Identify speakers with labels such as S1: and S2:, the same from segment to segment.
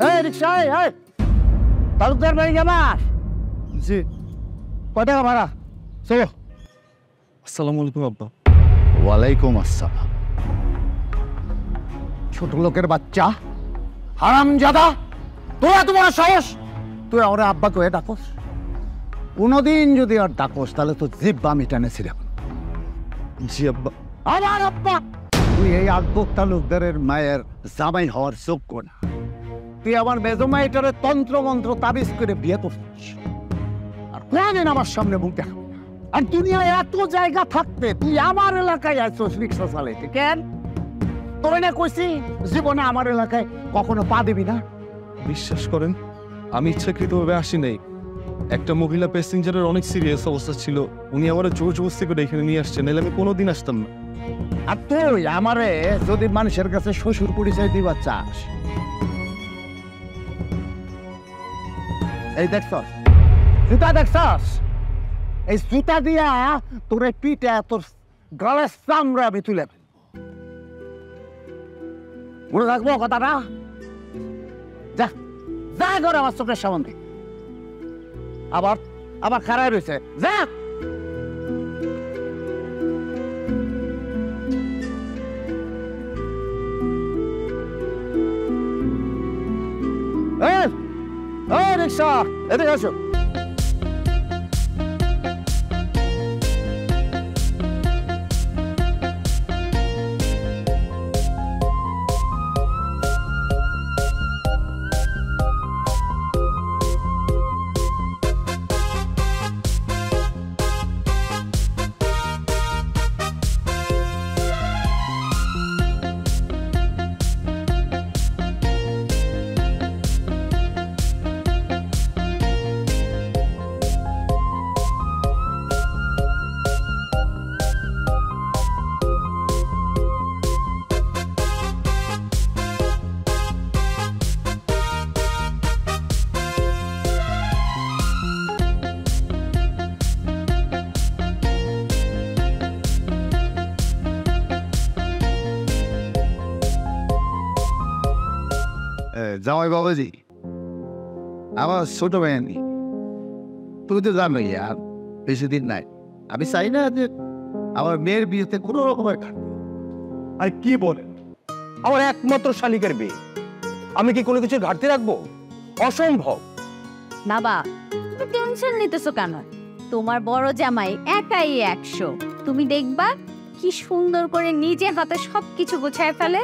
S1: এই রিক্সা, এই তালুকদার বাড়ি যাবার?
S2: জি।
S1: কয় টাকা ভাড়া? চলো।
S2: আসসালামু আলাইকুম আব্বা।
S1: ওয়ালাইকুম আসসালাম। ছোট লোকের বাচ্চা, হারামজাদা, তোরা তোমার সাহস, তুই আমার আব্বা কয়ে ডাকস? কোনোদিন যদি আর ডাকস তাহলে তো জিব্বা আমি টেনেছিলাম।
S2: জি আব্বা।
S1: আমার আব্বা, তুই এই আকবর তালুকদারের মায়ের জামাই হওয়ার যোগ্য না। তুই আমার মেজমাইটারে তন্ত্র মন্ত্র তাবিজ করে বিয়ে করছিস, আর কোনদিন আমার সামনে মুখ দেখাবি না। আর দুনিয়ায় এত জায়গা থাকতে তুই আমার এলাকায় আসছিস রিক্সা চালাইতে কেন? তোর না কইছি জীবনে আমার এলাকায় কখনো পা দিবি না।
S2: বিশ্বাস করেন, আমি ইচ্ছাকৃতভাবে আসি নাই। একটা মহিলা প্যাসেঞ্জারের অনেক সিরিয়াস অবস্থা ছিল, উনি আমার জোর জবরদস্তি করে এখানে নিয়ে আসছেন, নাহলে আমি কোনোদিন আসতাম না।
S1: আর তুই আমারে যদি মানুষের কাছে শ্বশুর পরিচয় দিবার চাস, এই দেখছস জুতা, দেখছস এই জুতা দিয়া তোর পিঠে তোর গলার চামড়া আমি তুলে ফেলবো। মনে রাখবো কথাটা? যা যা করে আমার চোখের সামনে, আবার আবার খারাপ রয়েছে, যা। রিক্সা, এদিকে আসো। জামাই বাবাজি, আমার ছোট ভাই, তুই তো জানোই আর বেশি দিন নাই। আমি চাই না যে আমার মেয়ের বিয়েতে কোনো রকমের ঘাটতি।
S3: আর কি বলেন, আমার একমাত্র শালিকার বিয়ে, আমি কি কোনো কিছু ঘাটতি রাখবো? অসম্ভব।
S4: বাবা, তুমি টেনশন নিতেছো কেন? তোমার বড় জামাই একাই 100। তুমি দেখবা কি সুন্দর করে নিজে হাতে সবকিছু গোছায় ফেলে।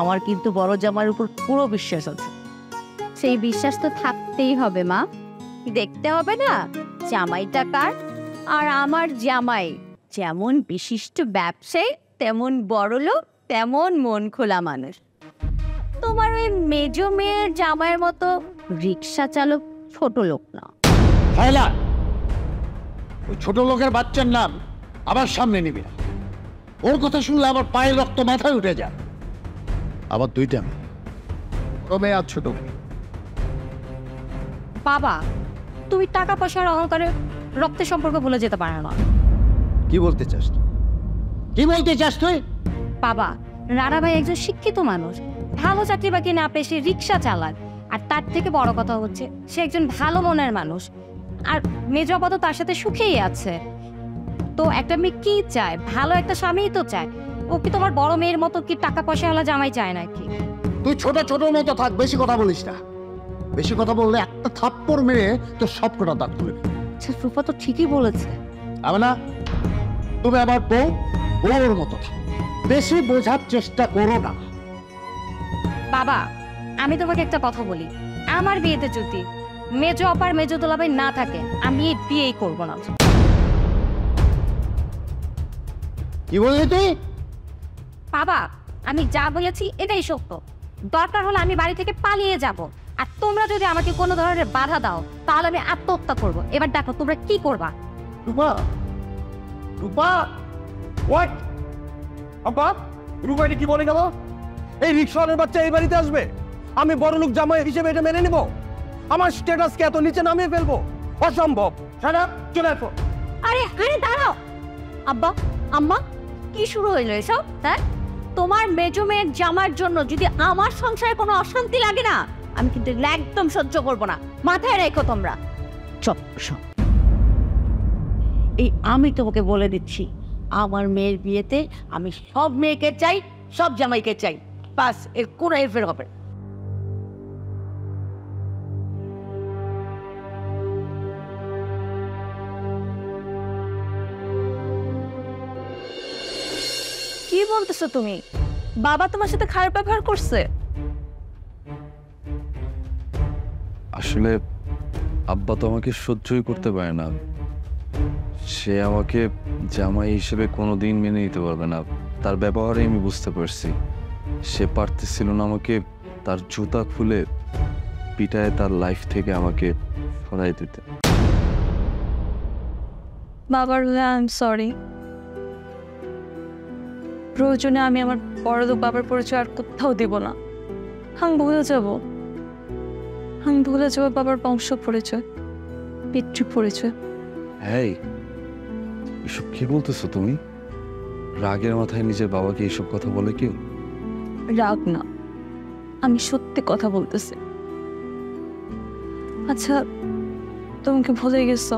S5: আমার কিন্তু বড় জামাইয়ের উপর পুরো বিশ্বাস আছে।
S4: সেই বিশ্বাস তো থাকতেই হবে মা। দেখতে হবে না জামাইটা কার? আর আমার জামাই যেমন বিশিষ্ট ব্যবসায়ী, তেমন বড়লোক, তেমন মন খোলা মানুষ। তোমার ওই মেজো মেয়ের জামাইয়ের মতো রিক্সা চালক ছোট লোক না।
S1: হায়লা, ওই ছোট লোকের বাচ্চার নাম আমার সামনে নিবি না। ওর কথা শুনলে আমার পায়ের রক্ত মাথায় উঠে যায়। আবার দুইটা মেয়ে, বড় মেয়ে আর ছোট মেয়ে।
S4: বাবা, তুমি টাকা পয়সার অহংকারে রক্তের সম্পর্ক ভুলে যেতে পারো না।
S1: কি বলতে চাস তুই? কি বলতে চাস তুই?
S4: বাবা, রানা ভাই একজন শিক্ষিত মানুষ, ভালো চাকরি বাকরি না পেয়ে সে রিক্সা চালায়। আর তার থেকে বড় কথা হচ্ছে সে একজন ভালো মনের মানুষ, আর মেজো আপা তো তার সাথে সুখেই আছে। তো একটা মেয়ে কি চায়? ভালো একটা স্বামীই তো চায়। ও কি তোমার বড় মেয়ের মতো কি টাকা পয়সাওয়ালা জামাই চায় নাকি?
S1: তুই ছোট ছোট মতো থাক, বেশি কথা বলিস না। বেশি কথা বললে একটা থাপ্পড় মেরে তোর সব কটা দাঁত তুলে দেব।
S4: আচ্ছা, রূপা তো ঠিকই বলেছে।
S1: আমি না, তুমি আমার বউ, বউর মতো থাক, বেশি বোঝার চেষ্টা করো না।
S4: বাবা, আমি তোমাকে একটা কথা বলি, আমার বিয়েতে যদি মেজো অপার মেজো দুলাভাই না থাকে, আমি এই বিয়েই করবো না।
S1: কি বললি তুই?
S4: বাবা, আমি যা বলেছি এটাই সত্য। দরকার হলে আমি বাড়ি থেকে পালিয়ে যাব। আর তোমরা যদি আমাকে কোনো ধরনের বাধা দাও তাহলে আমি আত্মহত্যা করব। এবার দেখো তোমরা কি করবা।
S1: রূপা, রূপা,
S3: হোয়াট? আপা, রূপা এটা কি বলে গেল? এই রিক্সাওয়ালার বাচ্চা এই বাড়িতে আসবে? আমি বড়লোক জামাই হিসেবে এটা মেনে নিব? আমার স্ট্যাটাসকে এত নিচে নামিয়ে ফেলবো? অসম্ভব। শালা, চলে আসো।
S4: আরে আরে দাঁড়াও। আব্বা, আম্মা, কি শুরু হইলো এসব? হ্যাঁ, তোমার মেজো মেয়ের জামার জন্য যদি আমার সংসারে কোনো অশান্তি লাগে না, আমি কিন্তু এগুলো একদম সহ্য করবো না, মাথায় রেখো তোমরা।
S5: চপ সব এই আমি তোমাকে বলে দিচ্ছি, আমার মেয়ের বিয়েতে আমি সব মেয়েকে চাই, সব জামাইকে চাই, বাস এর কোনো হেরফের হবে না।
S6: কি বলতেছো তুমি? বাবা তোমার সাথে খারাপ ব্যবহার করছে?
S2: আসলে আব্বা তো আমাকে সহ্যই করতে পারে না। সে আমাকে জামাই হিসেবে কোনোদিন মেনে নিতে পারবে না। তার ব্যবহারে আমি বুঝতে পারছি সে পারতেছিল না আমাকে তার জুতা খুলে পিটায় তার লাইফ থেকে আমাকে সরাই দিতে।
S6: বাবার আই এম সরি। প্রয়োজনে আমি আমার বড়লোক বাবার পরিচয় আর কোথাও দিব না। আমি ভুলে যাব, আমি ভুলে যাবো বাবার বংশ পরিচয়, পিতৃ পরিচয়।
S2: হ্যাঁ, এসব কি বলতেছো তুমি? রাগের মাথায় নিজের বাবাকে এইসব কথা বলে কেউ?
S6: রাগ না, আমি সত্যি কথা বলতেছি। আচ্ছা, তুমি কি ভুলে গেছো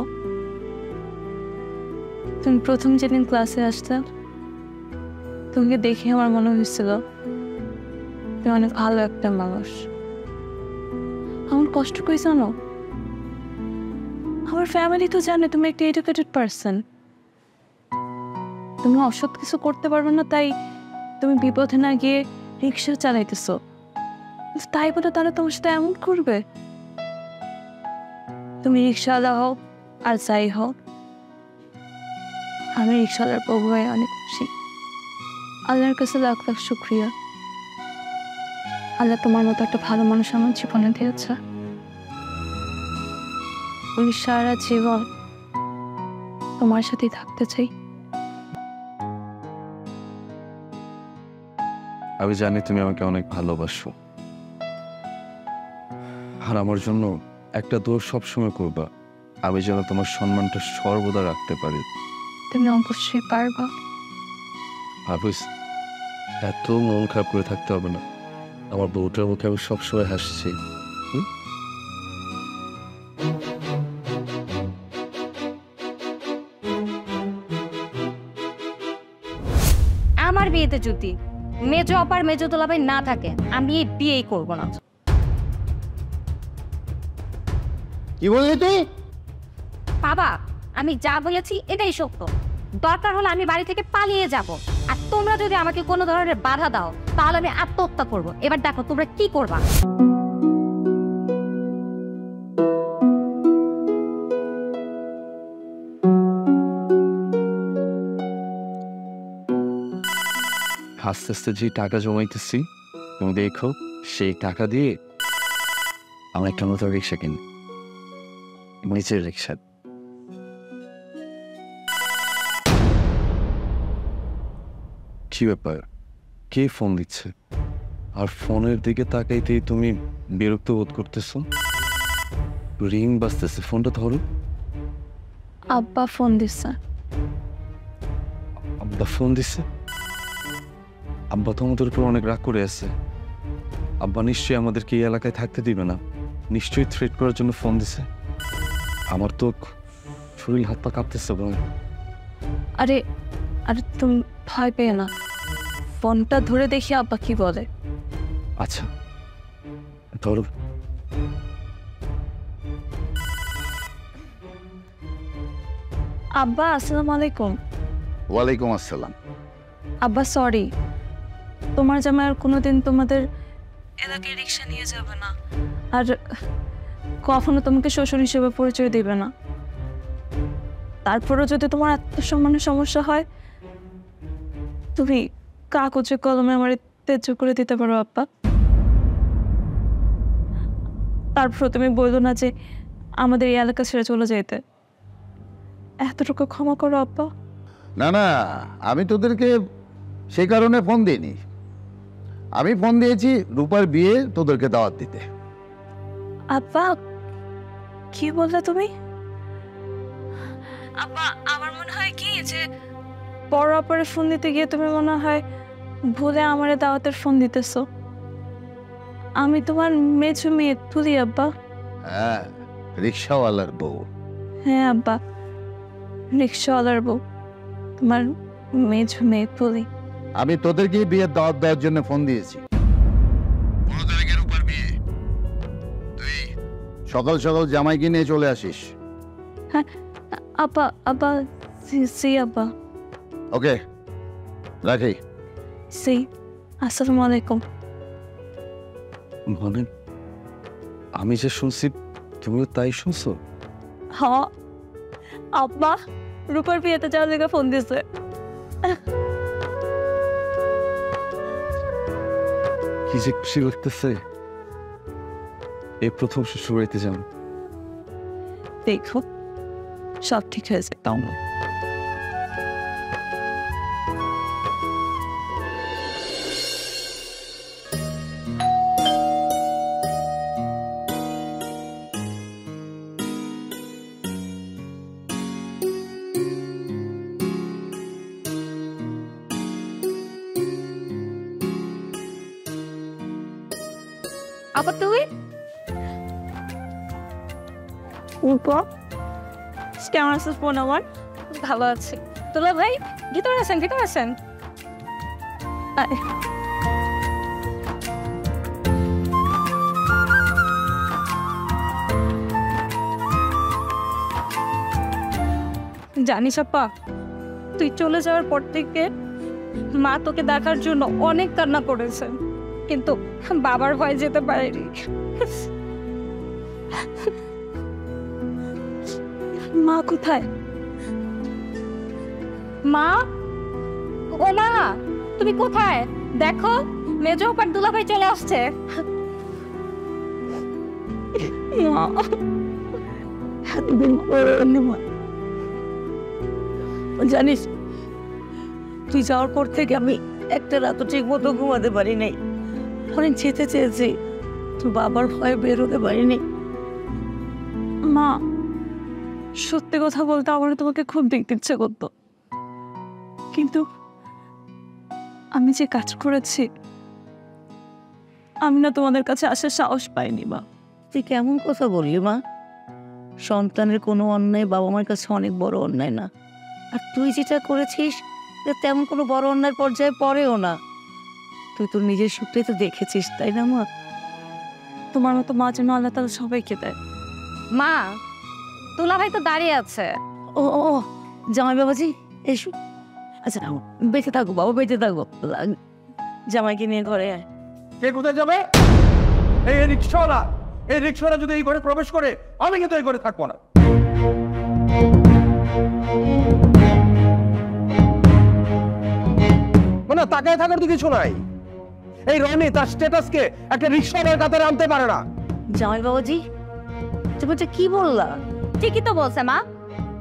S6: তুমি প্রথম যেদিন ক্লাসে আসতে তোমাকে দেখে আমার মনে হয়েছিল তুমি অনেক ভালো একটা মানুষ। আমার কষ্ট কই জানো? আমার ফ্যামিলি তো জানে তুমি একটা এডুকেটেড পারসন, তুমি অসৎ কিছু করতে পারবে না, তাই তুমি বিপদে না গিয়ে রিক্সা চালাইতেছো। তাই বলে তারা তোমার সাথে এমন করবে? তুমি রিক্সাওয়ালা হোক আর যাই হোক, আমি রিক্সাওয়ালার প্রভু হয়ে অনেক খুশি। আল্লাহর কাছে লাখ লাখ শুক্রিয়া, আল্লাহ তোমার মতো একটা ভালো মানুষ আমার জীবনে দিয়েছে। আমি সারা জীবন তোমার সাথেই থাকতে চাই।
S2: আমি জানি তুমি আমাকে অনেক ভালোবাসো, আর আমার জন্য একটা দোষ সবসময় করবা, আমি যেন তোমার সম্মানটা সর্বদা রাখতে পারি।
S6: তুমি অবশ্যই পারবা।
S2: হাফিজ, এত মন খারাপ করে থাকতে হবে না। আমার বউটার মুখে আমি সবসময় হাসছি।
S4: আমার বিয়েতে যদি মেজো অপার মেজো তোলাভাই না থাকে, আমি এই বিয়েই করবো না।
S1: কি বললি তুই?
S4: বাবা, আমি যা বলেছি এটাই সত্য। দরকার হলে আমি বাড়ি থেকে পালিয়ে যাব, আর তোমরা যদি আমাকে কোনো ধরনের বাধা দাও তাহলে আমি আত্মহত্যা করব। এবার দেখো তোমরা কি করবা।
S2: আস্তে আস্তে যে টাকা জমাইতেছি তুমি দেখো, সেই টাকা দিয়ে আমার একটা নতুন রিক্সা কিনি, নিচের রিক্সা। কি ব্যাপার? কে ফোন দিচ্ছে? আর ফোনের দিকে তাকাইতেই তুমি বিরক্ত বোধ করতেছো। রিং বাজতেছে, ফোনটা ধরো।
S6: আব্বা ফোন দিচ্ছে।
S2: আব্বা ফোন দিছে? আব্বা তো আমাদের উপর অনেক রাগ করে আছে। আব্বা নিশ্চয়ই আমাদেরকে এই এলাকায় থাকতে দিবে না, নিশ্চয়ই থ্রেট করার জন্য ফোন দিছে। আমার তো শরীর হাত পা কাঁপতেছে ভাই।
S6: আরে আরে তুমি ভয় পেয়ে না, ফোনটা ধরে দেখি আব্বা কি বলে।
S2: আচ্ছা ধরো।
S6: আব্বা আসসালামু আলাইকুম।
S1: ওয়ালাইকুম আসসালাম।
S6: আব্বা সরি, তোমার জামাই আর কোনোদিন তোমাদের এলাকায় রিক্সা নিয়ে যাবে না, আর কখনো তোমাকে শ্বশুর হিসেবে পরিচয় দেবে না। তারপরেও যদি তোমার আত্মসম্মানের সমস্যা হয়, তুমি কাগজে কলমে আমার ত্যায্য করে দিতে পারো আব্বা। তারপর তুমি বললো না যে আমাদের এই এলাকা ছেড়ে চলে যেতে। এতটুকু ক্ষমা করো আব্বা।
S1: না না, আমি তোদেরকে সেই কারণে ফোন দিইনি। আমি ফোন দিয়েছি রূপার বিয়ে তোদেরকে দাওয়াত দিতে।
S6: আব্বা কি বললে তুমি? আব্বা আমার মনে হয় কি যে বড় অপারে ফোন দিতে গিয়ে তুমি মনে হয় ভুলে আমারে দাওয়াতের ফোন দিতেছো। আমি তোমার মেঝো মেয়ে তুলি আব্বা।
S1: হ্যাঁ, রিক্সাওয়ালার বউ।
S6: হ্যাঁ আব্বা, রিক্সাওয়ালার বউ, তোমার মেঝো মেয়ে তুলি।
S1: আমি তোদেরকে বিয়ের দাওয়াত দেওয়ার জন্য ফোন দিয়েছি। 15 তারিখের উপর বিয়ে। তুই সকাল সকাল জামাইকে নিয়ে চলে আসিস।
S6: হ্যাঁ আব্বা, আব্বা সি আব্বা।
S1: ওকে, রাখি।
S6: সি, আসসালামু আলাইকুম।
S2: মানে আমি যে শুনছি তুমিও তাই শুনছো?
S6: হ আব্বা রূপার বিয়েতে যাওয়ার লেগে ফোন দিছে।
S2: কি যে খুশি লাগতেছে, এই প্রথম শ্বশুর বাড়িতে যান।
S6: দেখো সব ঠিক হয়েছে। তাও না
S4: আবার তুই
S6: কেমন আছিস বোন আমার? ভালো আছি। তোলা ভাই ভিতরে আসেন, ভিতরে আসেন। জানিস আপা, তুই চলে যাওয়ার পর থেকে মা তোকে দেখার জন্য অনেক কান্না করেছে, কিন্তু বাবার ভয় যেতে পারেনি। মা কোথায়? মা, ও মা তুমি কোথায়? দেখো মেজো আপার দুলাভাই চলে আসছে।
S5: জানিস তুই যাওয়ার পর থেকে আমি একটা রাতও ঠিক মতো ঘুমাতে পারি নাই। অনেক যেতে চেয়েছি, তুই বাবার ভয়ে বেরোতে পারিনি।
S6: মা সত্যি কথা বলতে আমার তোমাকে খুব দেখতে ইচ্ছে করতো, কিন্তু আমি যে কাজ করেছি আমি না তোমাদের কাছে আসার সাহস পাইনি। মা
S5: তুই কেমন কথা বললি মা? সন্তানের কোনো অন্যায় বাবা মার কাছে অনেক বড় অন্যায় না, আর তুই যেটা করেছিস তেমন কোনো বড় অন্যায় পর্যায়ে পড়েও না। তুই তোর নিজের সুখটাই তো দেখেছিস, তাই না মা?
S6: তোমার মতো মা যেন আল্লাহ তাআলা সবাইকে দেয়।
S4: মা, দুলাভাই তো দাঁড়িয়ে আছে।
S5: ও ও ও, জামাই বাবাজি এসো। আচ্ছা না, বেঁচে থাকো বাবা, বেঁচে থাকো। জামাইকে নিয়ে ঘরে আয়।
S3: কে কোথায় যাবে? এই রিক্সাওয়ালা, এই রিক্সাওয়ালা যদি এই ঘরে প্রবেশ করে আমি কিন্তু এই ঘরে থাকবো না। মানে তাকায় থাকার তো কিছু নাই। এই রনি তার স্ট্যাটাসকে একটা রিক্সাওয়ালার কাতারে আনতে পারে না।
S5: জামাই বাবাজি তুমি এটা কি বললা?
S4: ঠিকই তো বলছে মা।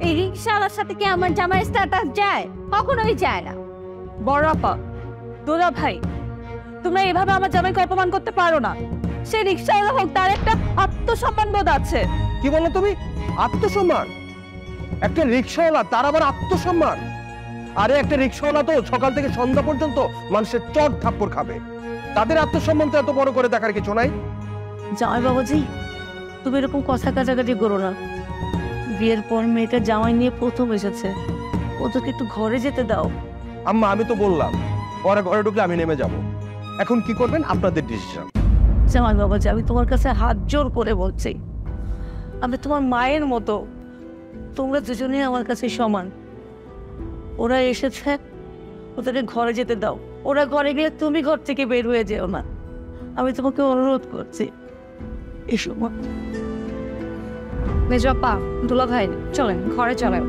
S4: এই রিক্সাওয়ালার সাথে কি আমার জামাই স্ট্যাটাস যায়? কখনোই যায় না।
S6: বড় আপা, দোলা ভাই, তোমরা এভাবে আমার জামাইকে অপমান করতে পারো না। সে রিক্সাওয়ালা হোক, তার একটা আত্মসম্মান বোধ আছে।
S3: কি বলো তুমি? আত্মসম্মান? একটা রিক্সাওয়ালা, তার আবার আত্মসম্মান? আরে একটা রিক্সাওয়ালা তো সকাল থেকে সন্ধ্যা পর্যন্ত মানুষের চট থাপ্পড় খাবে, তাদের আত্মসম্মান তো এত বড় করে দেখার কিছু নাই।
S5: জামাই বাবাজি তুমি এরকম কথা কাটাকাটি করো না। বিয়ের পর মেয়েটা জামাই নিয়ে প্রথম এসেছে, ওদেরকে একটু ঘরে যেতে দাও।
S3: আম্মা আমি তো বললাম পরে ঘরে ঢুকলে আমি নেমে যাব। এখন কি করবেন আপনাদের ডিসিশন।
S5: জামাই বাবাজি আমি তোমার কাছে হাত জোর করে বলছি, আমি তোমার মায়ের মতো, তোমরা দুজনেই আমার কাছে সমান। ওরা এসেছে, ওদেরকে ঘরে যেতে দাও। ওরা ঘরে গেলে তুমি ঘর থেকে বের হয়ে যেও না, আমি তোমাকে অনুরোধ করছি। এসো মা।
S4: মেজো আপা, দুলাভাই চলেন ঘরে চলেন।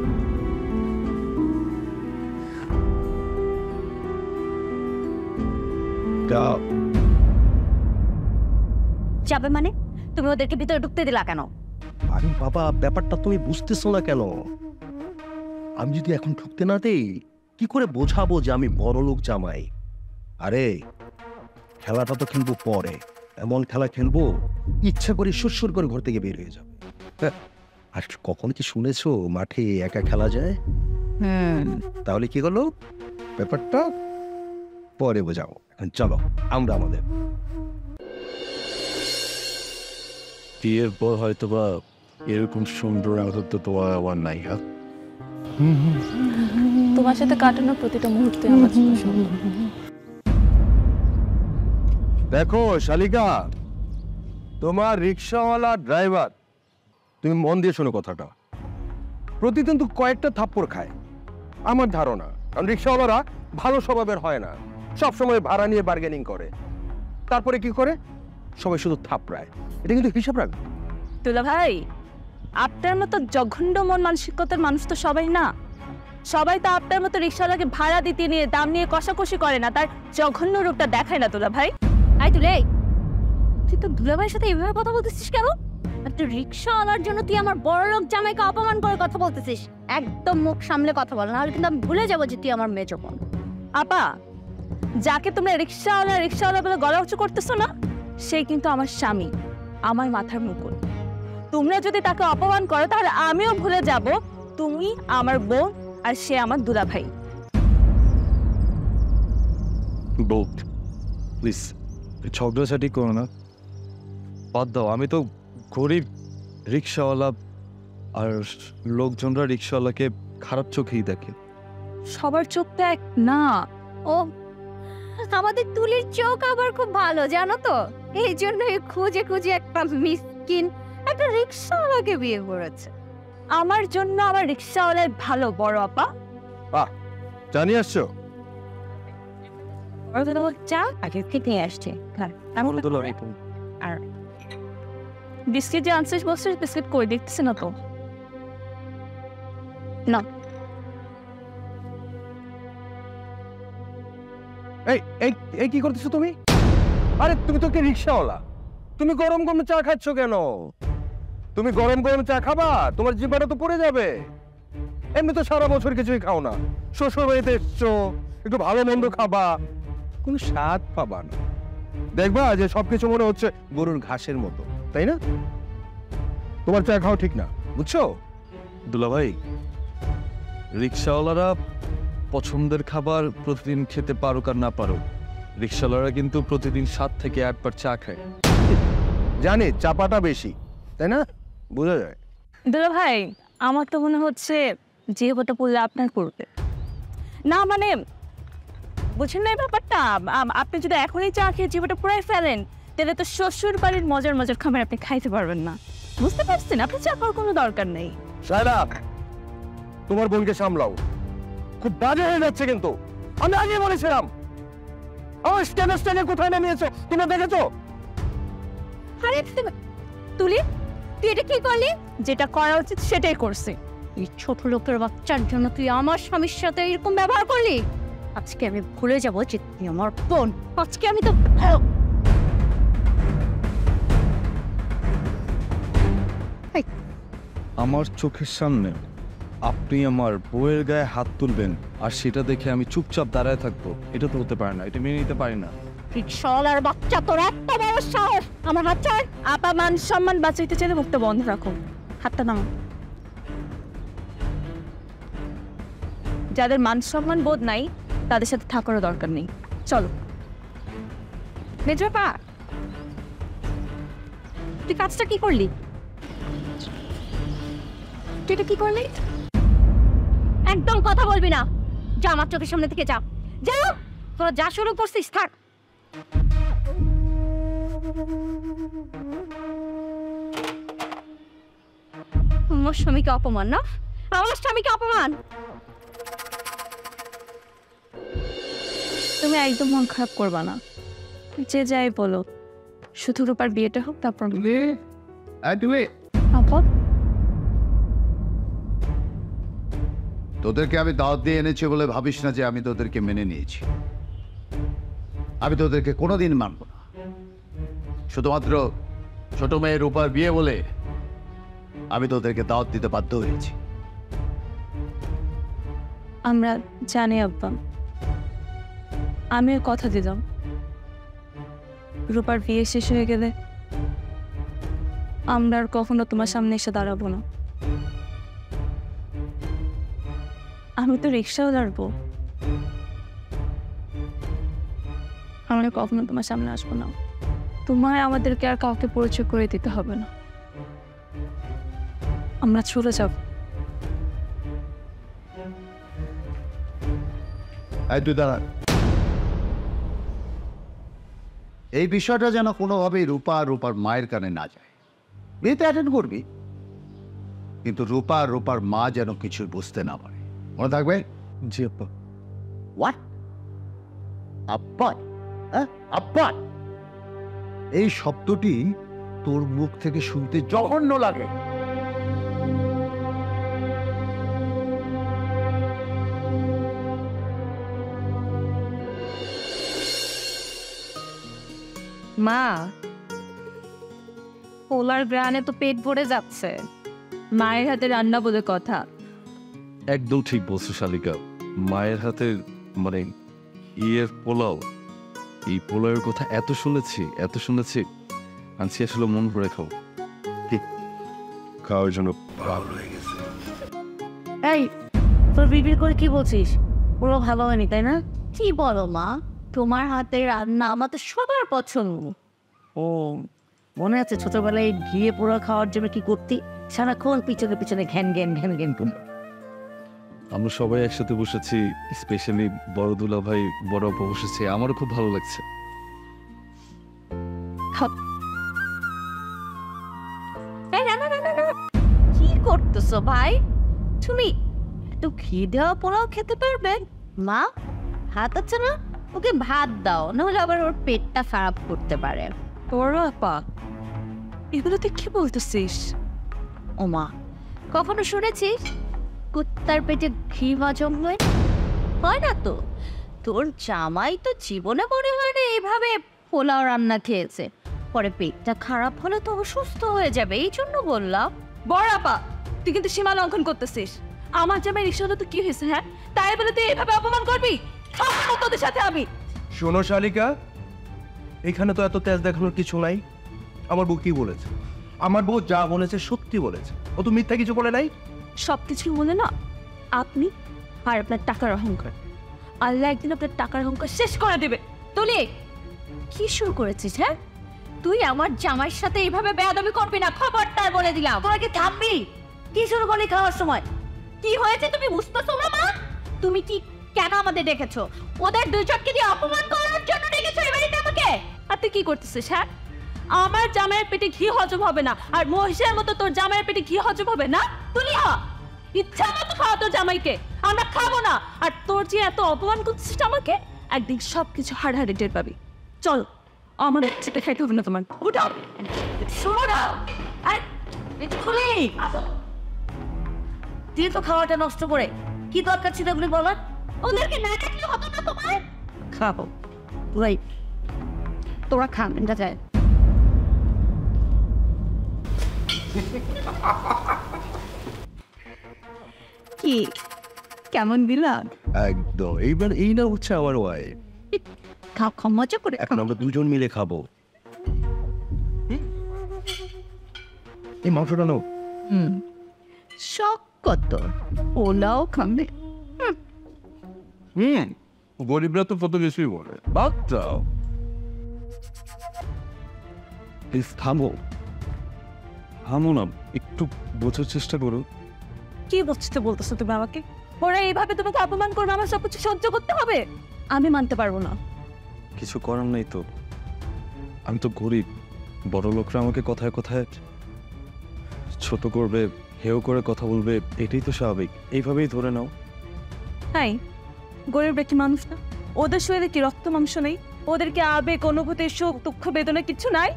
S4: যাবে মানে? তুমি ওদেরকে ভিতরে ঢুকতে দিলা কেন?
S7: আরে বাবা, ব্যাপারটা তুমি বুঝতেছো না কেন? আমি যদি এখন ঢুকতে না দেই, কি করে বোঝাবো যে আমি বড় লোক জামাই? আরে খেলাটা তো খেলবো পরে, এমন খেলা খেলবো ইচ্ছা করে সুরসুর করে ঘর থেকে বের হয়ে যাবে। হ্যাঁ, আর কখন কি শুনেছো মাঠে একা খেলা যায়? তাহলে কি হলো? ব্যাপারটা পরে বোঝাবো, এখন চলো আমরা আমাদের
S2: বিয়ের পর হয়তো বা এরকম সুন্দর মুহূর্ত তোমার আমার নাই। হ্যাঁ,
S6: তোমার সাথে কাটানোর প্রতিটা মুহূর্তে আমার জন্য সুন্দর।
S3: দেখো শালিকা, তোমার রিক্সাওয়ালা ড্রাইভার, তুমি মন দিয়ে শোনো কথাটা, প্রতিদিন তো কয়েকটা থাপ্পড় খায় আমার ধারণা। কারণ রিক্সাওয়ালারা ভালো স্বভাবের হয় না, সব সময় ভাড়া নিয়ে বার্গেনিং করে, তারপরে কি করে সবাই শুধু থাপড়ায়। এটা কিন্তু হিসাব রাখবে।
S6: দুলা ভাই, আপনার মতো জঘন্য মন মানসিকতার মানুষ তো সবাই না। সবাই তো আপনার মতো রিক্সাওয়ালাকে ভাড়া দিতে নিয়ে দাম নিয়ে কষাকষি করে না, তার জঘন্য রূপটা দেখায় না দুলা ভাই।
S4: আই তুলে, তুই তো দুলাভাইয়ের সাথে এভাবে কথা বলতেছিস কেন? একটা রিক্সাওয়ালার জন্য তুই আমার বড়লোক জামাইকে অপমান করে কথা বলতেছিস। একদম মুখ সামলে কথা বল, নাহলে কিন্তু আমি ভুলে যাবো যে তুই আমার মেজো বোন।
S6: আপা, যাকে তোমরা রিক্সাওয়ালা বলে গলা উঁচু করতেছো না, সে কিন্তু আমার স্বামী, আমার মাথার মুকুট। তোমরা যদি তাকে অপমান করো তাহলে আমিও ভুলে যাব তুমি আমার বোন আর সে আমার দুলা ভাই।
S2: বউ প্লিজ ঝগড়াঝাটি করো না, বাদ দাও। আমি তো গরিব রিক্সাওয়ালা, আর লোকজনরা রিক্সাওয়ালাকে খারাপ চোখেই দেখে।
S6: সবার চোখটা এক না।
S4: ও, আমাদের তুলির চোখ আবার খুব ভালো জানো তো, এই জন্যই খুঁজে খুঁজে একটা মিসকিন একটা রিক্সাওয়ালাকে বিয়ে করেছে।
S6: আমার জন্য আমার রিক্সাওয়ালার ভালো বড় আপা।
S3: জানিয়ে আসছো?
S4: চা আগে থেকে নিয়ে আসছে।
S6: আর বিস্কিট যে আনছিস বলছিস, বিস্কিট কই দেখতেছি না তো। না,
S3: এই এই এই কি করতেছো তুমি? আরে তুমি তো কি রিক্সাওয়ালা, তুমি গরম গরম চা খাচ্ছ কেন? তুমি গরম গরম চা খাবা, তোমার জিহ্বাটা তো পড়ে যাবে। এমনি তো সারা বছর কিছুই খাও না, শ্বশুর বাড়িতে এসছো, একটু ভালো মন্দ খাবা, কোনো স্বাদ পাবা না। দেখবা যে সবকিছু মনে হচ্ছে গরুর ঘাসের মতো, তাই না? তোমার চা খাওয়া ঠিক না, বুঝছো?
S2: দুলাভাই, রিক্সাওয়ালারা পছন্দের খাবার প্রতিদিন খেতে পারুক আর না পারুক, রিক্সাওয়ালারা কিন্তু প্রতিদিন 7 থেকে 8 বার চা খায়।
S3: জানি চাপাটা বেশি, তাই না? বোঝা যায়।
S6: দুলা ভাই, আমার তো মনে হচ্ছে যে ওটা পড়লে আপনার পড়বে না। মানে বুঝেন না এই ব্যাপারটা? আপনি যদি এখনই চা খেয়ে জীবনটা পুরাই ফেলেন, তাহলে তো শ্বশুর বাড়ির মজার মজার খাবার আপনি খাইতে পারবেন না। বুঝতে পারছেন? আপনি চা খাওয়ার কোনো দরকার নেই।
S3: শালা, তোমার বোনকে সামলাও, খুব বাজে হয়ে যাচ্ছে কিন্তু। আমি আগে বলেছিলাম, আমার স্ট্যান্ডে কোথায় নামিয়েছো তুমি দেখেছো?
S4: আরে তুলি, তুই এটা কি করলি?
S6: যেটা করা উচিত সেটাই করছি।
S4: এই ছোট লোকের বাচ্চার জন্য তুই আমার স্বামীর সাথে এরকম ব্যবহার করলি? আজকে আমি ভুলে যাবো যে তুই আমার বোন। আজকে আমি তো
S2: আমার চোখের সামনে আপনি আমার বউয়ের গায়ে হাত তুলবেন আর সেটা দেখে আমি চুপচাপ দাঁড়ায় থাকবো, এটা তো হতে পারে না, এটা মেনে নিতে পারি না।
S4: রিক্সাওয়ালার বাচ্চা, তোর এত বড় সাহস! আমার হাত ছাড়।
S6: আপা, মান সম্মান বাঁচাইতে চাইলে মুখটা বন্ধ রাখো, হাতটা নাও। যাদের মান সম্মান বোধ নাই তাদের সাথে থাকারও দরকার নেই। চলো।
S4: মেজো পা, তুই কাজটা কি করলি? তুই এটা কি করলি? একদম কথা বলবি না, যা আমার চোখের সামনে থেকে যা। যা, তোরা যা শুরু করছিস থাক। আমার স্বামীকে অপমান না, আমার স্বামীকে অপমান।
S6: তুমি একদম মন খারাপ করবা না, যে যাই বলো, শুধু রূপার বিয়েটা হোক তারপর। আপা,
S1: তোদেরকে আমি দাওয়াত দিয়ে এনেছি বলে ভাবিস না যে আমি তোদেরকে মেনে নিয়েছি। আমি তোদেরকে কোনোদিন মানব না। শুধুমাত্র ছোট মেয়ের রূপার বিয়ে বলে আমি তোদেরকে দাওয়াত দিতে বাধ্য হয়েছি।
S6: আমরা জানি আব্বা, আমিও কথা দিলাম, রূপার বিয়ে শেষ হয়ে গেলে আমরা আর কখনো তোমার সামনে এসে দাঁড়াবো না। আমি তো রিক্সাও দাঁড়াবো, আমরা কখনো তোমার সামনে আসবো না। তোমায় আমাদেরকে আর কাউকে পরিচয় করে দিতে হবে না। আমরা চলে যাব।
S1: এই তুই দাঁড়া। এই বিষয়টা যেন কোনোভাবেই রূপা আর রূপার মায়ের কানে না যায়। বিয়েতে অ্যাটেন্ড করবি, কিন্তু রূপা আর রূপার মা যেন কিছু বুঝতে না পারে। মনে থাকবে?
S2: জি আব্বা।
S1: হোয়াট? আব্বা? হ্যাঁ, আব্বা? এই শব্দটি তোর মুখ থেকে শুনতে জঘন্য লাগে।
S6: মা, পোলার গ্রানে তো পেট ভরে যাচ্ছে, মায়ের হাতে রান্না বলে কথা।
S2: একদম ঠিক বলছো শালিকা। মায়ের হাতের মানে ইয়ের পোলাও, এই পোলাওয়ের কথা এত শুনেছি আনছি আসলে মন ভরে খাবো। খাওয়ার জন্য ভালো হয়ে গেছে।
S5: এই তোর বিবির করে কি বলছিস? পুরো ভালো হয়নি তাই না?
S4: কি বলো মা, তোমার হাতের রান্না আমাদের সবার পছন্দ।
S5: ও মনে আছে ছোটবেলায় এই ঘিয়ে পোড়া খাওয়ার জন্য কি করতি? সারাক্ষণ পিছনে পিছনে ঘ্যান ঘ্যান ঘ্যান ঘ্যান করতো।
S2: আমরা সবাই একসাথে বসেছি, স্পেশালি বড় দুলা ভাই বড় আপা বসেছে, আমারও খুব ভালো লাগছে।
S4: এই না না না না না, কি করতেছো ভাই? তুমি এত ঘি দেওয়া পোলাও খেতে পারবে? মা ভাত আছে না, ওকে ভাত দাও, নাহলে আবার ওর পেটটা খারাপ করতে পারে।
S6: বড় আপা, এগুলো তুই কি বলতেছিস?
S4: ও মা, কখনো শুনেছিস কুত্তার পেটে ঘি হজম হয়? হয় না তো। তোর জামাই তো জীবনে মনে হয় না এইভাবে পোলাও রান্না খেয়েছে। পরে পেটটা খারাপ হলে তো অসুস্থ হয়ে যাবে, এই জন্য বললাম।
S6: বড় আপা, তুই কিন্তু সীমা লঙ্ঘন করতেছিস। আমার জামাই রিক্সা হলো তো কি হয়েছে? হ্যাঁ, তাই বলে তুই এভাবে অপমান করবি? খাবো না তোদের সাথে আমি।
S7: শোনো শালিকা, এখানে তো এত তেজ দেখানোর কিছু নাই। আমার বউ কি বলেছে? আমার বউ যা বলেছে সত্যি বলেছে, ও তো মিথ্যা কিছু বলে নাই।
S6: সবকিছু বলে না আপনি আর আপনার টাকার অহংকার। আল্লাহ একদিন আপনার টাকার অহংকার শেষ করে দেবে।
S4: তুলি, কি শুরু করেছিস? হ্যাঁ, তুই আমার জামাইয়ের সাথে এইভাবে বেয়াদবি করবি না, খবরদার বলে দিলাম।
S5: তোরা কি থামবি? কি শুরু করলি খাওয়ার সময়?
S4: কি হয়েছে তুমি বুঝতেছো না মা? তুমি কি কেন আমাদের ডেকেছো? ওদের দুইজনকে দিয়ে অপমান করার জন্য ডেকেছো এই বাড়িতে আমাকে?
S6: আর তুই কি করতেছিস? হ্যাঁ, আমার জামাইয়ের পেটে ঘি হজম হবে না, আর মহিষের মতো তোর জামাইয়ের পেটে ঘি হজম হবে না? তুই ইচ্ছা মতো খাওয়া তোর জামাইকে, আমরা খাবো না। আর তোর যে এত অপমান করছিস আমাকে, একদিন সবকিছু হাড় হাড়ে টের পাবি। চল, আমার একসাথে খাইতে হবে না তোমার।
S5: উঠাও, শোনো না। আর খুলি তুই তো খাওয়াটা নষ্ট করে কি দরকার ছিল এগুলি বলার?
S4: ওদেরকে না ডাকলে হতো না তোমার?
S5: খাবো তোরাই,
S4: তোরা খান, এটা যায়। কি কেমন দিলাম?
S7: একদম, এইবার এই না হচ্ছে আমার ওয়াইফ।
S4: খাও খাও, মজা করে
S7: এখন আমরা দুজন মিলে খাবো। এই মাংসটা নাও।
S4: শখ কত, পোলাও খাবে।
S2: গরিবরা তো কত কিছুই বলে। বাদ দাও, থামো না, একটু বোঝার চেষ্টা করো।
S6: কি বুঝতে বলতেছো তুমি আমাকে? ওরা এইভাবে তোমাকে অপমান করবে, আমার সবকিছু সহ্য করতে হবে? আমি মানতে পারবো না।
S2: কিছু করার নেই তো, আমি তো গরিব। বড় লোকরা আমাকে কথায় কথায় ছোট করবে, হেও করে কথা বলবে, এটাই তো স্বাভাবিক। এইভাবেই ধরে নাও।
S6: হ্যাঁ, গরিবরা কি মানুষ না? ওদের শরীরে কি রক্ত মাংস নেই? ওদেরকে আবেগ, অনুভূতি, সুখ, দুঃখ, বেদনা কিছু নাই?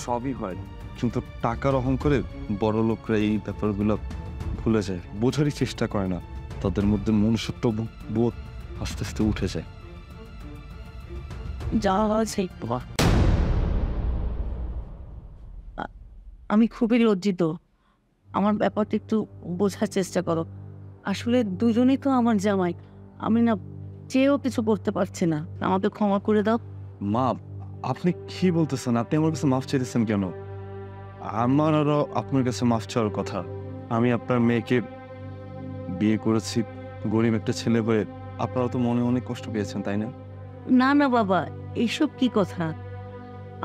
S2: সবই হয়, কিন্তু টাকার অহংকারে বড় লোকরা এই ব্যাপারগুলো ভুলে যায়, বোঝারই চেষ্টা করে না। তাদের মধ্যে মনুষ্যত্ব বোধ আস্তে আস্তে উঠে যায়।
S5: যা সেই আমি খুবই লজ্জিত। আমার ব্যাপারটা একটু বোঝার চেষ্টা করো। আসলে দুজনেই তো আমার জামাই, আমি না চেয়েও কিছু করতে পারছি না, আমাকে ক্ষমা করে দাও।
S2: মা, আপনি কি বলতেছেন? আপনি আমার কাছে মাফ চাইতেছেন কেন? আমার আরো আপনার কাছে মাফ চাওয়ার কথা। আমি আপনার মেয়েকে বিয়ে করেছি, গরিব একটা ছেলে হয়ে। আপনারা তো মনে অনেক কষ্ট পেয়েছেন, তাই না?
S5: না না বাবা, এইসব কি কথা?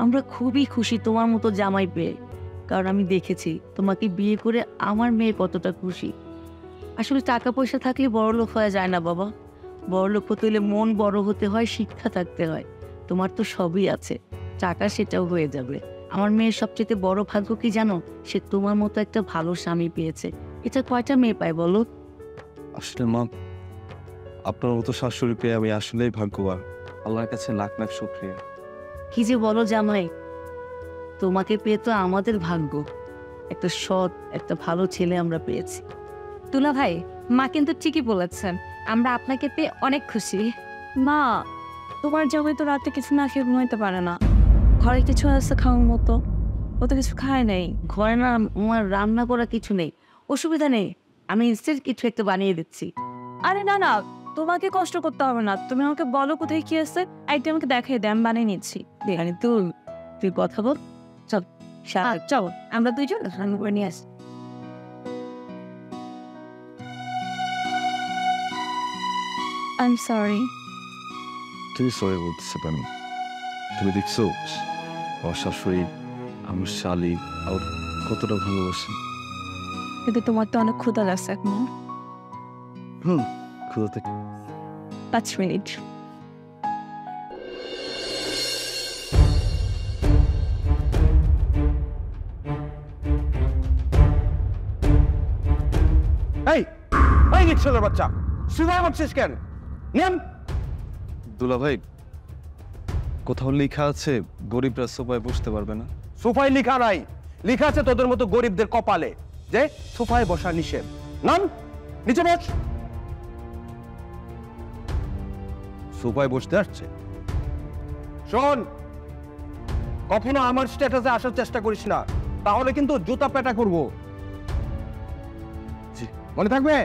S5: আমরা খুবই খুশি তোমার মতো জামাই পেয়ে। কারণ আমি দেখেছি তোমাকে বিয়ে করে আমার মেয়ে কতটা খুশি। আসলে টাকা পয়সা থাকলে বড়লোক হয়ে যায় না বাবা, বড়লোক হতে হলে মন বড় হতে হয়, শিক্ষা থাকতে হয়। তোমার তো সবই আছে, টাকা সেটাও হয়ে যাবে। আমার মেয়ের সবচেয়ে বড় ভাগ্য কি জানো? সে তোমার মতো একটা ভালো স্বামী পেয়েছে। এটা কয়টা মেয়ে পায় বলো?
S2: আসলে মা, আপনার মতো শাশুড়ি পেয়ে আমি আসলেই ভাগ্যবান। আল্লাহর কাছে লাখ লাখ শুকরিয়া।
S5: কি যে বলো জামাই, তোমাকে পেয়ে তো আমাদের ভাগ্য। একটা সৎ, একটা ভালো ছেলে আমরা পেয়েছি।
S6: দুলা ভাই, মা কিন্তু ঠিকই বলেছেন, আমরা আপনাকে পেয়ে অনেক খুশি। মা, তোমার জামাই তো রাতে কিছু না খেয়ে ঘুমাইতে পারে না। ঘরে কিছু আছে খাওয়ার মতো, ও তো কিছু খায় নাই।
S5: ঘরে না আমার রান্না করা কিছু নেই, অসুবিধা নেই, আমি ইনস্ট্যান্ট কিছু একটা বানিয়ে দিচ্ছি।
S6: আরে না না, তোমাকে কষ্ট করতে হবে না, তুমি আমাকে বলো কোথায় কি আছে, একদিন আমাকে দেখাই দে, আমি বানিয়ে নিচ্ছি।
S5: আরে তুই কথা বল, চল
S6: চল আমরা দুইজন রান্না করে নিয়ে আসি। I am sorry.
S2: তুমি সরি বলতেছে কেন? তুমি দেখছো আমার শাশুড়ি আমার শালি আর কতটা ভালোবাসে।
S6: কিন্তু তোমার তো অনেক ক্ষুধা লাগছে এখন।
S2: ক্ষুধাতে
S6: 5 মিনিট।
S3: এই এই ছেলের বাচ্চা, সুগার করছিস কেন? নেন।
S2: দুলা ভাই, কোথাও লেখা আছে গরিবরা সোফায় বসতে পারবে না?
S3: সোফায় লেখা নাই, লেখা আছে তোদের মতো গরিবদের কপালে যে সোফায় বসা নিষেধ। নাম নিচে বস। সোফায় বসতে আসছে। শোন, কখনো আমার স্ট্যাটাসে আসার চেষ্টা করিস না, তাহলে কিন্তু জুতা পেটা করবো।
S2: জি
S3: মনে থাকবে?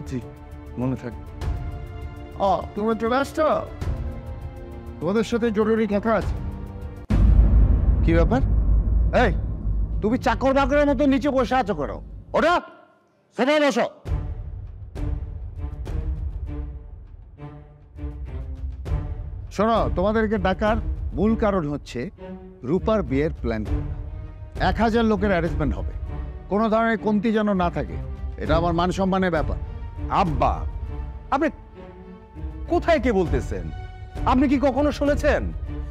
S2: জি মনে থাকবে।
S1: তুমি চলে আসছো? তোমাদের সাথে জরুরি কথা আছে। কি ব্যাপার? এই, তুমি চাকর বাকরের মতো নিচে বসে আছো করো, ওটা সেটাই বসো। শোনো, তোমাদেরকে ডাকার মূল কারণ হচ্ছে রূপার বিয়ের প্ল্যান। 1000 লোকের অ্যারেঞ্জমেন্ট হবে, কোনো ধরনের কমতি যেন না থাকে। এটা আমার মান সম্মানের ব্যাপার।
S3: আব্বা, আপনি কোথায় কে বলতেছেন? আপনি কি কখনো শুনেছেন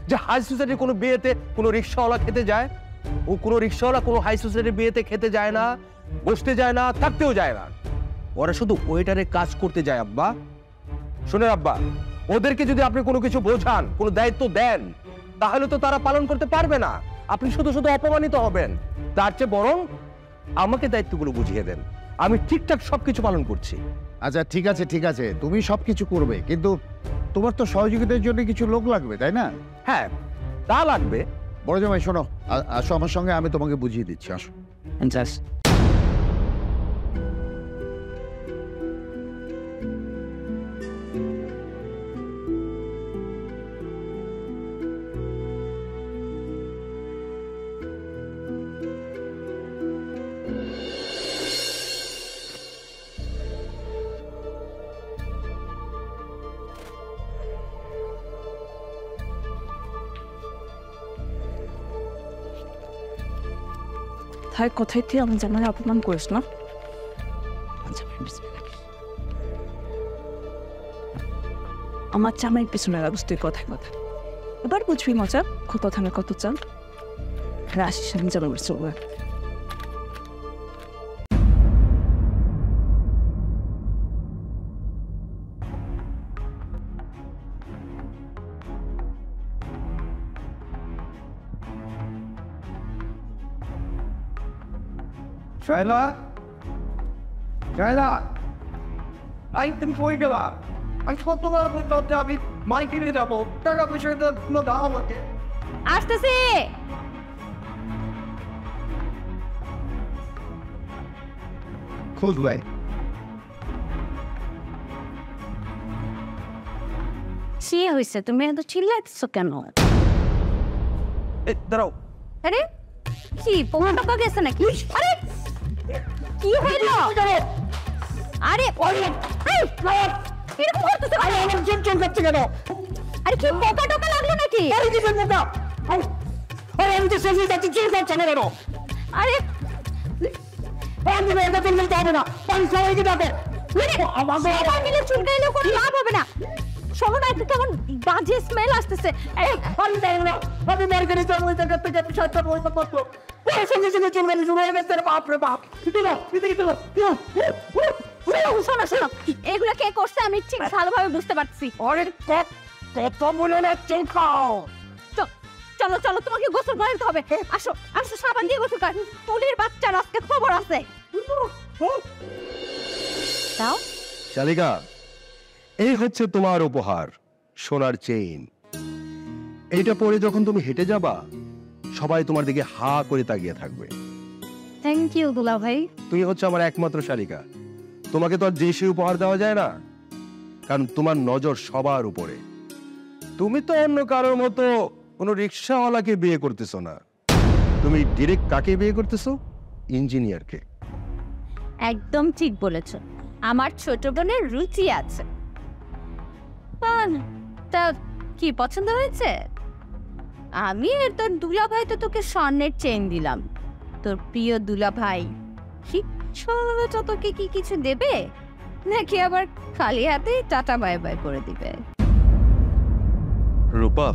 S3: যে হাই সোসাইটির কোনো বিয়েতে কোনো রিক্সাওয়ালা খেতে যায়? ও কোনো রিক্সাওয়ালা কোনো হাই সোসাইটির বিয়েতে খেতে যায় না, বসতে যায় না, থাকতেও যায় না। ওরা শুধু ওয়েটারের কাজ করতে যায় আব্বা। শুনে আব্বা, ওদেরকে যদি আপনি কোনো কিছু বোঝান, কোনো দায়িত্ব দেন, তাহলে তো তারা পালন করতে পারবে না। আপনি শুধু শুধু অপমানিত হবেন। তার চেয়ে বরং আমাকে দায়িত্বগুলো বুঝিয়ে দেন, আমি ঠিকঠাক সবকিছু পালন করছি।
S1: আচ্ছা ঠিক আছে ঠিক আছে, তুমি সবকিছু করবে, কিন্তু তোমার তো সহযোগিতার জন্য কিছু লোক লাগবে, তাই না?
S3: হ্যাঁ, তা লাগবে।
S1: বড় জামাই শোনো, আসো আমার সঙ্গে, আমি তোমাকে বুঝিয়ে দিচ্ছি, আসো।
S5: যাস।
S6: তাই কোথায় তুই আমার জামাই অপমান করিস না। আমার জামাইয়ের পিছনে লাগুস তুই কথায় কথা। এবার বুঝবি মজা, কত থানা কত চাল। রাশিস আমি জামাইয়ের চলবে।
S3: শায়লা, শায়লা, তুমি কই গেলা? আমি কতবার বললাম যে আমি মাইক কিনে যাবো, টাকা পয়সা দাও আমাকে।
S4: আসতেছি।
S1: খোঁজ ভাই।
S4: সে হয়েছে, তুমি এত চিল্লাইতেছো কেন?
S3: দাঁড়াও।
S4: আরে কি পোকা টোকা গেছে নাকি? আরে কি হইল? আরে এরকম করতেছে কেন?
S1: আমার চুন কাটছে কেন?
S4: আরে কি পোকা টোকা লাগলো নাকি?
S1: আরে কি জন্য না? আরে আমি তো সেলফি যাচ্ছি, চুন কাটছে না কেন?
S4: আরে সবাই মিলে চুলকাইলেও কোনো লাভ হবে না। শোনো না, একটু কেমন বাজে স্মেল আসতেছে। শোনো শোনো, এগুলো কে করছে আমি ঠিক ভালোভাবে বুঝতে পারছি। চলো চলো, তোমাকে গোসল করাতে হবে। আসো আসো, সাবান দিয়ে গোসল কর। তুলির বাচ্চার আজকে খবর আছে। দাও।
S7: শালিকা, এই হচ্ছে তোমার উপহার, সোনার চেইন। এইটা পরে যখন তুমি হেঁটে যাবা, সবাই তোমার দিকে হা করে তাকিয়ে থাকবে।
S4: থ্যাংক ইউ দুলা ভাই।
S7: তুমি হচ্ছে আমার একমাত্র শালিকা। তোমাকে তো আর যে সে উপহার দেওয়া যায় না, কারণ তোমার নজর সবার উপরে। তুমি তো অন্য কারোর মতো কোনো রিক্সাওয়ালাকে বিয়ে করতেছো না, তুমি ডিরেক্ট কাকে বিয়ে করতেছো? ইঞ্জিনিয়ারকে।
S4: একদম ঠিক বলেছ, আমার ছোট বোনের রুচি আছে। তা কি পছন্দ হয়েছে? আমি আর তোর দুলা ভাই তো তোকে স্বর্ণের চেইন দিলাম। তোর প্রিয় দুলা ভাই তোকে কি কিছু দেবে, নাকি আবার খালি হাতে টাটা বাই বাই করে দিবে?
S2: রূপা,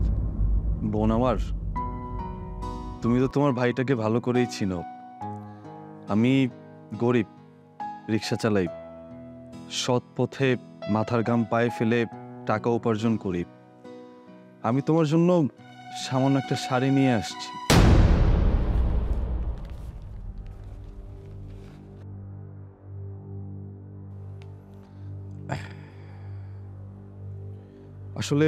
S2: বোন আমার, তুমি তো তোমার ভাইটাকে ভালো করেই চিনো। আমি গরিব, রিক্সা চালাই, সৎ পথে মাথার ঘাম পায়ে ফেলে টাকা উপার্জন করি। আমি তোমার জন্য সামান্য একটা শাড়ি নিয়ে আসছি। আসলে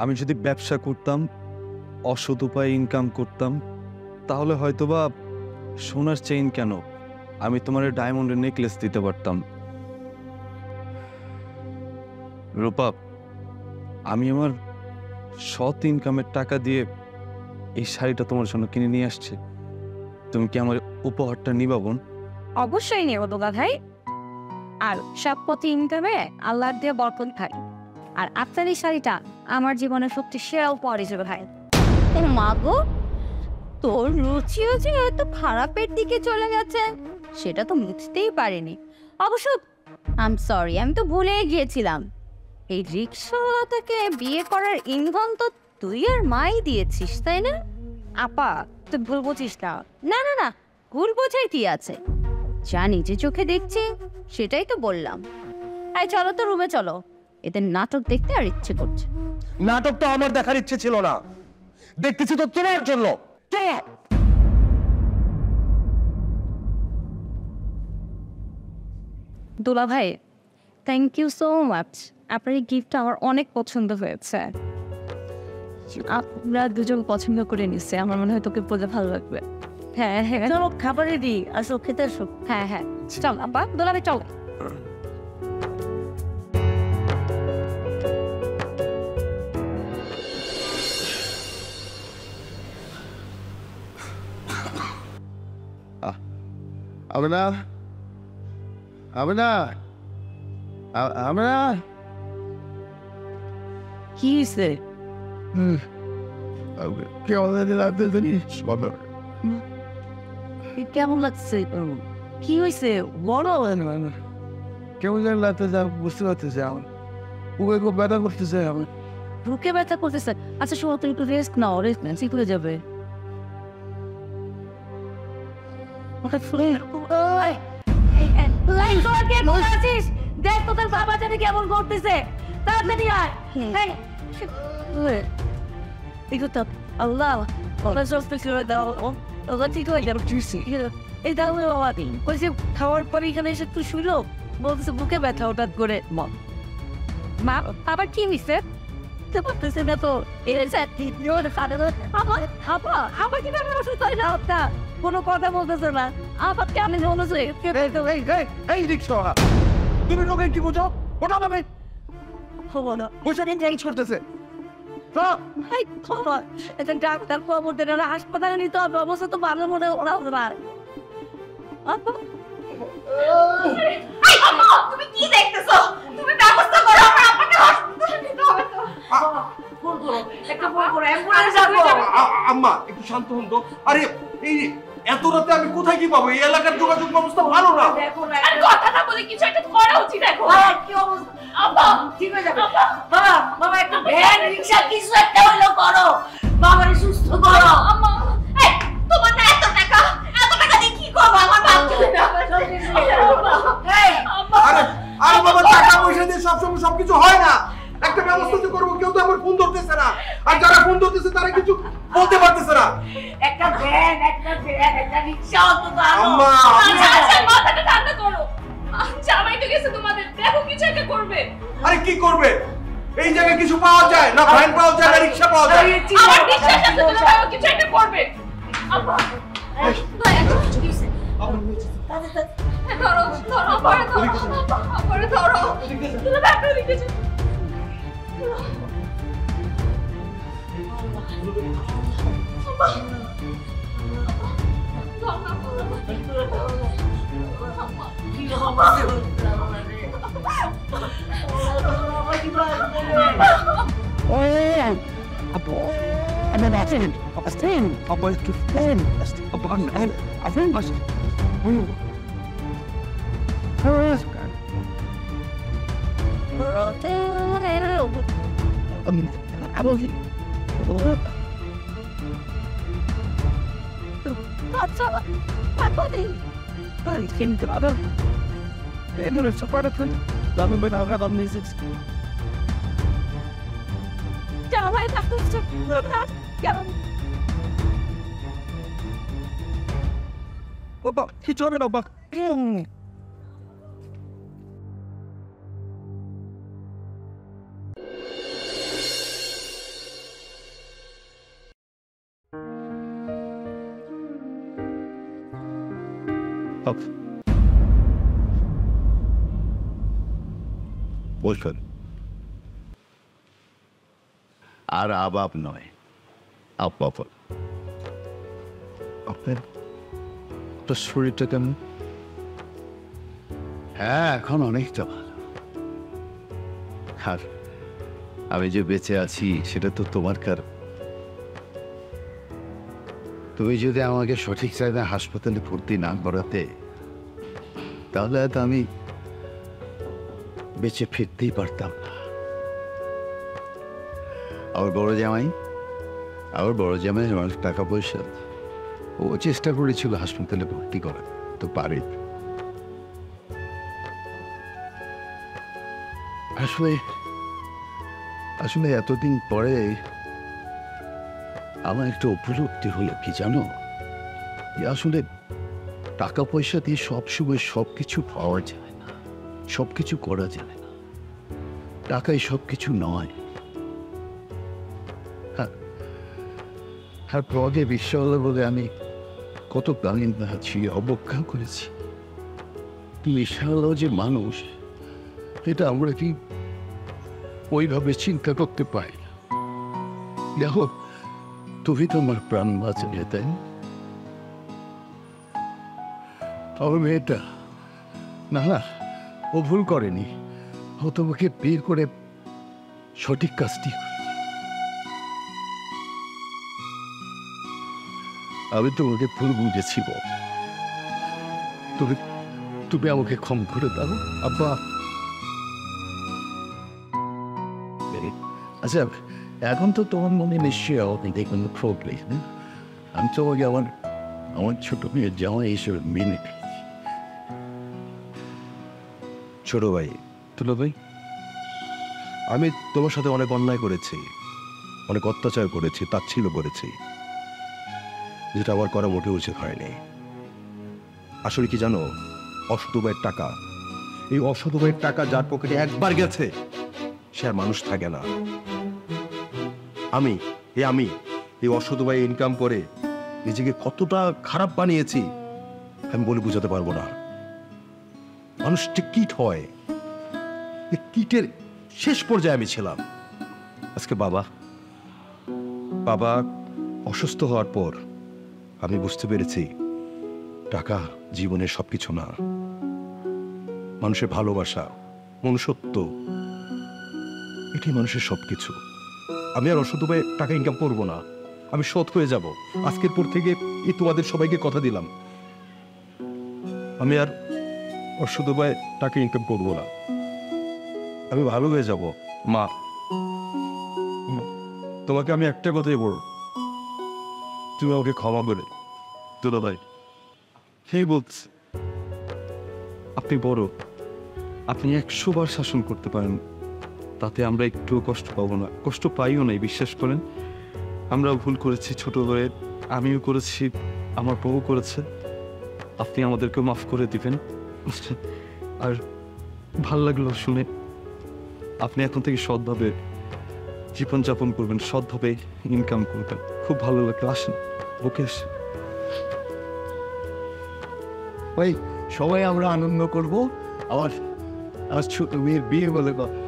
S2: আমি যদি ব্যবসা করতাম, অসৎ উপায়ে ইনকাম করতাম, তাহলে হয়তোবা সোনার চেইন কেন, আমি তোমার ডায়মন্ডের নেকলেস দিতে পারতাম। রূপা, আমি আমার সৎ ইনকামের টাকা দিয়ে এই শাড়িটা তোমার জন্য কিনে নিয়ে আসছি। তুমি কি আমার উপহারটা নিবা বোন?
S6: অবশ্যই নেব দুলা ভাই। আর সব পথে ইনকামে আল্লাহর দিয়ে বরকত খাই। আর আপনার এই শাড়িটা আমার জীবনের সবচেয়ে সেরা উপহার হিসেবে ভাই।
S4: ও মা গো, তোর রুচিও যে এত খারাপের দিকে চলে গেছে সেটা তো বুঝতেই পারিনি। অবশ্য আই এম সরি, আমি তো ভুলেই গিয়েছিলাম। এই রিক্সাওয়ালাটাকে বিয়ে করার ইন্ধন তো তুই আর মাই দিয়েছিস, তাই না?
S6: আপা, তুই ভুল বুঝিস না।
S4: না না না, ভুল বোঝাই কি আছে, যা নিজে চোখে দেখছি সেটাই তো বললাম। এই চলো তো রুমে চলো, এদের নাটক দেখতে আর ইচ্ছে করছে।
S3: নাটক তো আমার দেখার ইচ্ছে ছিল না, দেখতেছি তো তোমার জন্য।
S6: দুলা ভাই, থ্যাংক ইউ সো মাচ। আপনার এই গিফটটা আমার অনেক পছন্দ হয়েছে। আমরা দুজন পছন্দ করে নিচ্ছে, আমার মনে হয় তোকে পড়লে ভালো লাগবে। হ্যাঁ হ্যাঁ,
S5: চলো খাবার রেডি, আসো খেতে আসো।
S6: হ্যাঁ হ্যাঁ, চল আপা, দুলা ভাই চল।
S1: আমরা আমরা আমরা
S5: কি হয়েছে? কেমন লাগছে? কি হয়েছে বড়?
S1: কেমন যেন লাগতে যা বুঝতে পারতেছে, আমার বুকে খুব ব্যথা করতেছে। আমার
S5: বুকে ব্যথা করতেছে? আচ্ছা শোনো, তুমি একটু রেস্ট নাও, রেস্ট নেন, ঠিক হয়ে যাবে। দেখ তোদের বাবা জানি কেমন করতেছে, তাড়াতাড়ি আয়। আল্লাহ ঠিক হয়ে যাবে। এই তাহলে বাবা বলছে খাওয়ার পরে এখানে এসে একটু শুইলো, বলতেছে বুকে ব্যথা হঠাৎ করে।
S6: মা, আবার কি হয়েছে?
S5: পারতেছে না তো, কোনো কথা বলতেছে না। আবার কেমন বলেছে?
S3: এই রিক্সাওয়ালা, তুমি লোকে কি বোঝো? ওটা যাবে
S5: হবো না,
S3: বসে চেঞ্জ করতেছে।
S5: ডাক্তার খবর দেন, হাসপাতালে নিতে হবে। অবস্থা তো ভালো মনে ওরা হতে পারে।
S4: তুমি কি দেখতেছো? তুমি ব্যবস্থা করো, আমার আপাকে হসপিটালে নিতে হবে তো।
S5: ফোন করো, একটা ফোন করো, অ্যাম্বুলেন্স ডাকো।
S3: আম্মা একটু শান্ত হন তো। আরে এই এত রাতে আমি কোথায় কি পাবো? এই এলাকার যোগাযোগ ব্যবস্থা ভালো না।
S6: আর কথা না বলে কিছু একটা করা উচিত এখন।
S5: কি অবস্থা?
S6: আব্বা
S5: ঠিক হয়ে যাবে। বাবা বাবা একটা ভ্যান রিক্সা কিছু একটা হলো করো, বাবারে সুস্থ করো।
S6: আম্মা এই তোমার না এত টাকা দিয়ে কি করবো? আমার বাপ চলে না।
S5: এই
S3: আরে বাবা, টাকা পয়সা দিয়ে সবসময় সবকিছু হয় না। একটা ব্যবস্থা তো করবো। কেউ তো আমার ফোন ধরতেছে না, আর যারা ফোন ধরতেছে তারা কিছু বলতে পারতেছে না।
S5: একটা ভ্যান একটা রিক্সা অন্তত আনো।
S3: আম্মা
S6: আচ্ছা মাথাটা ঠান্ডা করো। জামাই তো গেছে তোমাদের, দেখো কিছু একটা করবে।
S3: আরে কি করবে? এই জায়গায় কিছু পাওয়া যায় না, ভ্যান পাওয়া যায় না, রিক্সা পাওয়া যায়।
S6: আমার বিশ্বাস আছে তুমি কিছু একটা করবে। আব্বা দয়া করে কিছু ধরো তুমি ব্যাপারে লিখেছো। জামাই থাকতে কেমন
S3: বাবা কিছু হবে না বাবা।
S1: বলছেন আর আবাব নয়, আপাপ।
S2: আপনার শরীরটা কেমন?
S1: হ্যাঁ, এখন অনেকটা ভালো। আর আমি যে বেঁচে আছি সেটা তো তোমার কারণ। তুমি যদি আমাকে সঠিক জায়গায় হাসপাতালে ভর্তি না করাতে, তাহলে হয়তো আমি বেঁচে ফিরতেই পারতাম না। আমার বড় জামাই অনেক টাকা পয়সা, ও চেষ্টা করেছিল হাসপাতালে ভর্তি করা, তো পারে। আসলে এতদিন পরে আমার একটা উপলব্ধি হলো কি জানো, যে আসলে টাকা পয়সা দিয়ে সবসময় সবকিছু পাওয়া যায় না, সবকিছু করা যায় না। টাকাই সবকিছু নয়। আর পদে বিশ্বাস বলে আমি কত গালিন আছি, অবজ্ঞা করেছি। বিশাল যে মানুষ, এটা আমরা কি ওইভাবে চিন্তা করতে পারি না। দেখো, তুমি তো আমার প্রাণ বাঁচালে, তাই না? আমার মেয়েটা না, ও ভুল করেনি। ও তোমাকে বের করে সঠিক কাজটি করেছে। আমি তোমাকে ভুল বুঝেছি। তুমি আমাকে ক্ষমা করে দাও আব্বা। আচ্ছা, এখন তো তোমার মনে নিশ্চয়ই আপনি দেখবেন প্রবলেম। আমি তোমাকে আমার ছোট মেয়ের জামাই হিসেবে মেনে নিয়েছি।
S7: ছোট ভাই,
S2: তুলো ভাই,
S7: আমি তোমার সাথে অনেক অন্যায় করেছি, অনেক অত্যাচার করেছি, তাচ্ছিল্য করেছি, যেটা আমার করা মোটেও উচিত হয়নি। আসলে কি জানো, অসৎ উপায়ের টাকা, এই অসৎ উপায়ের টাকা যার পকেটে একবার গেছে সে আর মানুষ থাকে না। আমি এই অসৎ উপায়ে ইনকাম করে নিজেকে কতটা খারাপ বানিয়েছি আমি বলে বুঝাতে পারবো না। মানুষ ঠিক কীট হয়, এই কীটের শেষ পর্যায়ে আমি ছিলাম। আজকে বাবা অসুস্থ হওয়ার পর আমি বুঝতে পেরেছি টাকা জীবনের সবকিছু না। মানুষের ভালোবাসা, মনুষ্যত্ব, এটি মানুষের সবকিছু। আমি আর অসৎ উপায়ে টাকা ইনকাম করবো না, আমি সৎ হয়ে যাব। আজকের পর থেকে এই তোমাদের সবাইকে কথা দিলাম, আমি আর অসুদবায় টাকা ইনকাম করবো না। আমি ভালো হয়ে যাব। মা, তোমাকে আমি একটা কথাই বলব, তুমি আমাকে ক্ষমা করে দুলা ভাই।
S2: সেই বলছে আপনি বড়, আপনি 100 বার শাসন করতে পারেন, তাতে আমরা একটুও কষ্ট পাবো না, কষ্ট পাইও নাই, বিশ্বাস করেন। আমরা ভুল করেছি ছোট হয়ে, আমিও করেছি, আমার বউ করেছে, আপনি আমাদেরকে মাফ করে দিবেন। আর ভাল লাগলো শুনে আপনি এখন থেকে সৎভাবে জীবনযাপন করবেন, সৎভাবে ইনকাম করবেন, খুব ভালো লাগলো। আসেন, ওকে আসেন।
S1: ওই সবাই আমরা আনন্দ করব। আমার আমার ছোট মেয়ের বিয়ে বলে কথা,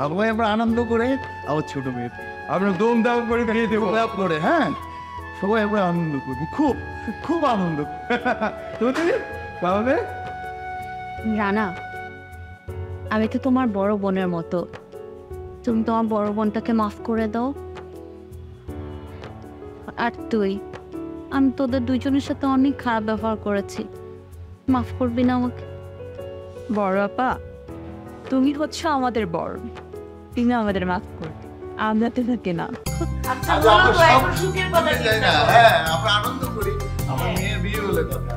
S1: সবাই আমরা আনন্দ করে আমার ছোট মেয়ের আমরা দমদাম করে বিয়ে দেবো করে। হ্যাঁ, সবাই আমরা আনন্দ করবো, খুব খুব আনন্দ। তাহলে
S4: রানা, আমি তো তোমার বড় বোনের মতো, তুমি তোমার বড় বোনটাকে মাফ করে দাও। আর তুই, আমি তোদের দুইজনের সাথে অনেক খারাপ ব্যবহার করেছি, মাফ করবি না আমাকে?
S6: বড় আপা, তুমি হচ্ছে আমাদের বড়, তুমি আমাদের মাফ করবে, আমরা তো থাকি না।
S1: হ্যাঁ, আমরা আনন্দ করি, আমার মেয়ের বিয়ে বলে কথা।